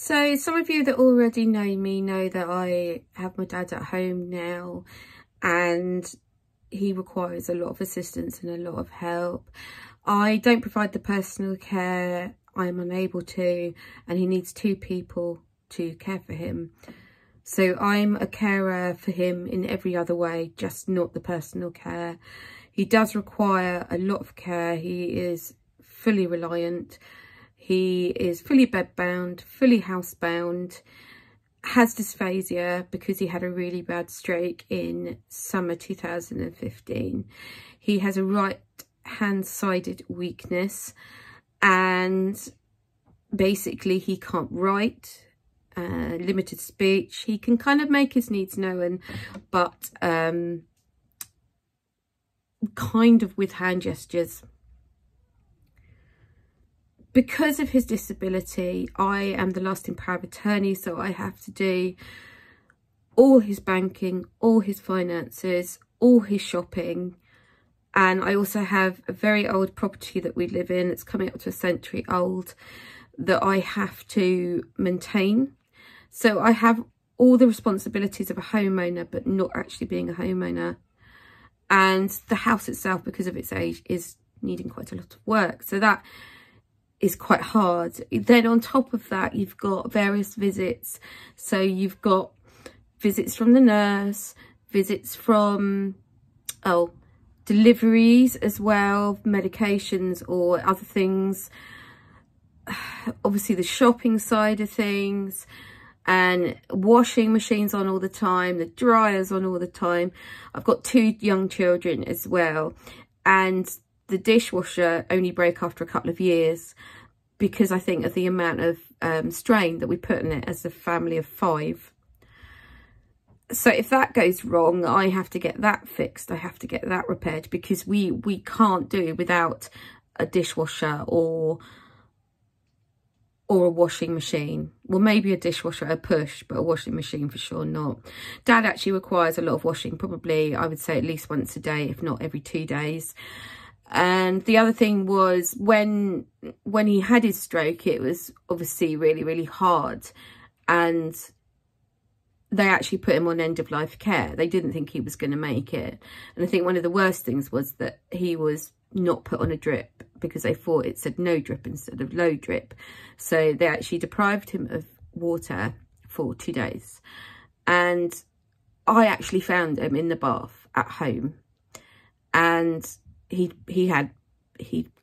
So some of you that already know me know that I have my dad at home now, and he requires a lot of assistance and a lot of help. I don't provide the personal care, I'm unable to, and he needs 2 people to care for him. So I'm a carer for him in every other way, just not the personal care. He does require a lot of care. He is fully reliant. He is fully bedbound, fully housebound, has dysphasia because he had a really bad stroke in summer 2015. He has a right hand-sided weakness, and basically he can't write, limited speech. He can kind of make his needs known, but kind of with hand gestures. Because of his disability, I am the lasting power of attorney, so I have to do all his banking, all his finances, all his shopping. And I also have a very old property that we live in. It's coming up to a century old that I have to maintain. So I have all the responsibilities of a homeowner, but not actually being a homeowner. And the house itself, because of its age, is needing quite a lot of work. So that is quite hard. Then on top of that, you've got various visits. So you've got visits from the nurse, visits from, deliveries as well, medications or other things. Obviously the shopping side of things, and washing machines on all the time, the dryers on all the time. I've got 2 young children as well, and the dishwasher only broke after a couple of years because I think of the amount of strain that we put in it as a family of 5. So if that goes wrong, I have to get that fixed. I have to get that repaired, because we can't do without a dishwasher or a washing machine. Well, maybe a dishwasher at a push, but a washing machine for sure not. Dad actually requires a lot of washing, probably I would say at least once a day, if not every 2 days. And the other thing was when he had his stroke, it was obviously really, really hard. And they actually put him on end of life care. They didn't think he was going to make it. And I think one of the worst things was that he was not put on a drip because they thought it said no drip instead of low drip. So they actually deprived him of water for 2 days. And I actually found him in the bath at home, and he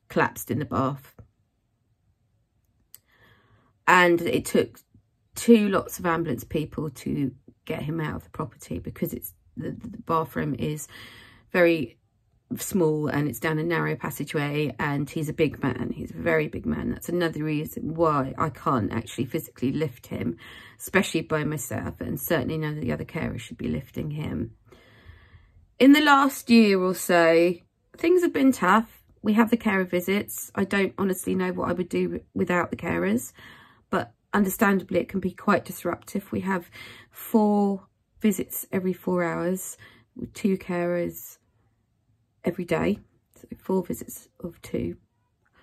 collapsed in the bath, and it took 2 lots of ambulance people to get him out of the property, because it's the bathroom is very small and it's down a narrow passageway, and he's a big man. He's a very big man. That's another reason why I can't actually physically lift him, especially by myself, and certainly none of the other carers should be lifting him. In the last year or so, things have been tough. We have the carer visits. I don't honestly know what I would do without the carers, but understandably it can be quite disruptive. We have 4 visits every 4 hours with 2 carers every day. So 4 visits of 2.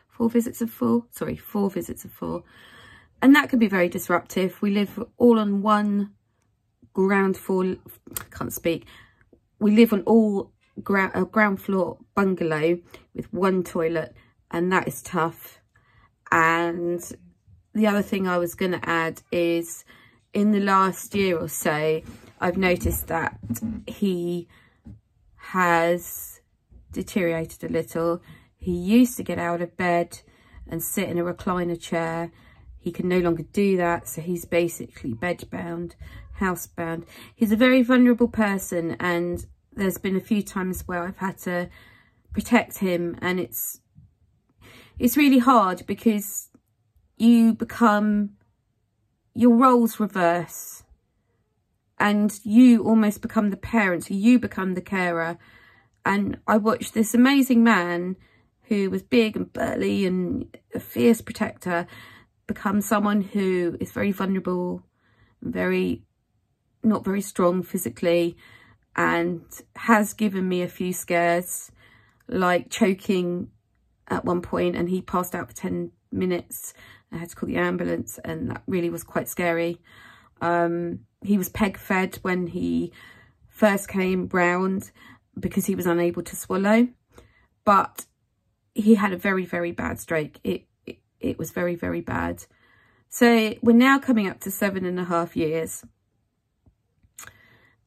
4 visits of 4? Sorry, 4 visits of 4. And that can be very disruptive. We live all on one ground floor. I can't speak. We live on a ground floor bungalow with 1 toilet, and that is tough. And the other thing I was going to add is, in the last year or so, I've noticed that he has deteriorated a little. He used to get out of bed and sit in a recliner chair. He can no longer do that, so he's basically bedbound, housebound. He's a very vulnerable person, and there's been a few times where I've had to protect him, and it's really hard because you become, your roles reverse, and you almost become the parent, so you become the carer. And I watched this amazing man who was big and burly and a fierce protector become someone who is very vulnerable, not very strong physically, and has given me a few scares, like choking at one point, and he passed out for 10 minutes I had to call the ambulance, and that really was quite scary. He was peg fed when he first came round because he was unable to swallow, but he had a very, very bad stroke. It was very, very bad. So we're now coming up to 7.5 years.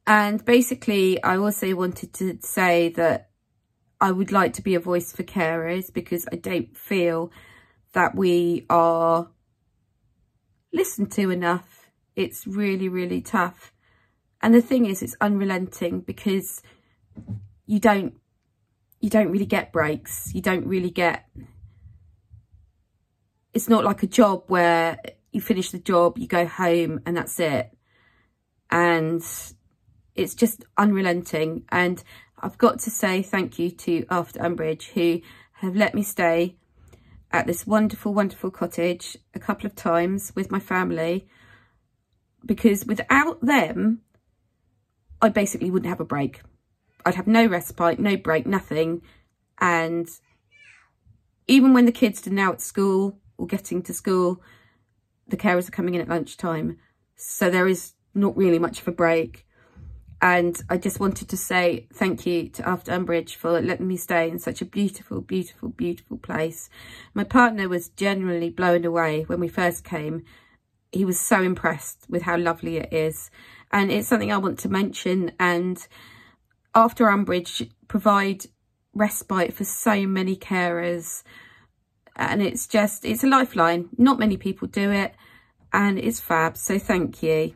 And basically, I also wanted to say that I would like to be a voice for carers, because I don't feel that we are listened to enough. It's really, really tough. And the thing is, it's unrelenting, because you don't really get breaks. You don't really get, it's not like a job where you finish the job, you go home and that's it. And it's just unrelenting. And I've got to say thank you to After Umbrage, who have let me stay at this wonderful, wonderful cottage a couple of times with my family, because without them, I basically wouldn't have a break. I'd have no respite, no break, nothing. And even when the kids are now at school or getting to school, the carers are coming in at lunchtime. So there is not really much of a break. And I just wanted to say thank you to After Umbrage for letting me stay in such a beautiful, beautiful, beautiful place. My partner was genuinely blown away when we first came. He was so impressed with how lovely it is. And it's something I want to mention. And After Umbrage provide respite for so many carers. And it's a lifeline. Not many people do it. And it's fab. So thank you.